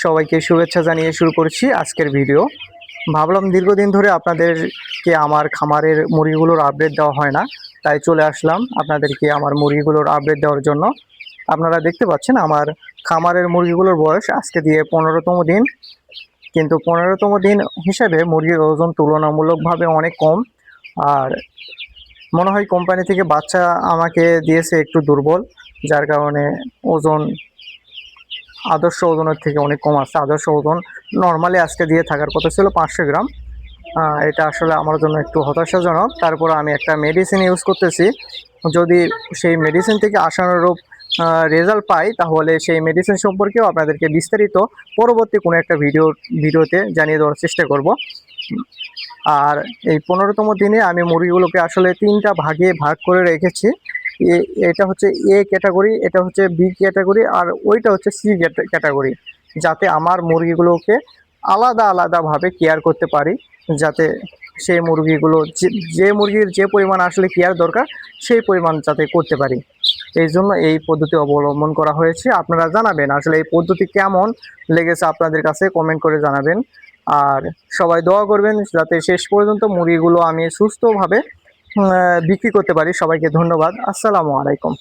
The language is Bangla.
সবাইকে শুভেচ্ছা জানিয়ে শুরু করছি আজকের ভিডিও। ভাবলাম দীর্ঘদিন ধরে আপনাদেরকে আমার খামারের মুরগিগুলোর আপডেট দেওয়া হয় না, তাই চলে আসলাম আপনাদেরকে আমার মুরগিগুলোর আপডেট দেওয়ার জন্য। আপনারা দেখতে পাচ্ছেন আমার খামারের মুরগিগুলোর বয়স আজকে দিয়ে 15তম দিন, কিন্তু 15তম দিন হিসেবে মুরগির ওজন তুলনামূলকভাবে অনেক কম। আর মনে হয় কোম্পানি থেকে বাচ্চা আমাকে দিয়েছে একটু দুর্বল, যার কারণে ওজন আদর্শ ওজনের থেকে অনেক কম আছে। আদর্শ ওজন নর্মালি আজকে দিয়ে থাকার কথা ছিল 500 গ্রাম। এটা আসলে আমার জন্য একটু হতাশাজনক। তারপর আমি একটা মেডিসিন ইউজ করতেছি, যদি সেই মেডিসিন থেকে আশানুরূপ রেজাল্ট পাই তাহলে সেই মেডিসিন সম্পর্কেও আপনাদেরকে বিস্তারিত পরবর্তী কোনো একটা ভিডিওতে জানিয়ে দেওয়ার চেষ্টা করব। আর এই 15তম দিনে আমি মুরগিগুলোকে আসলে 3টা ভাগে ভাগ করে রেখেছি। এটা হচ্ছে এ ক্যাটাগরি, এটা হচ্ছে বি ক্যাটাগরি, আর ওইটা হচ্ছে সি ক্যাটাগরি, যাতে আমার মুরগিগুলোকে আলাদা আলাদাভাবে কেয়ার করতে পারি, যাতে সেই মুরগিগুলো যে মুরগির যে পরিমাণ আসলে কেয়ার দরকার সেই পরিমাণ যাতে করতে পারি। এই জন্য এই পদ্ধতি অবলম্বন করা হয়েছে। আপনারা জানাবেন আসলে এই পদ্ধতি কেমন লেগেছে, আপনাদের কাছে কমেন্ট করে জানাবেন। আর সবাই দোয়া করবেন যাতে শেষ পর্যন্ত মুরগিগুলো আমি সুস্থভাবে বিক্রি করতে পারি। সবাইকে ধন্যবাদ। আসসালামু আলাইকুম।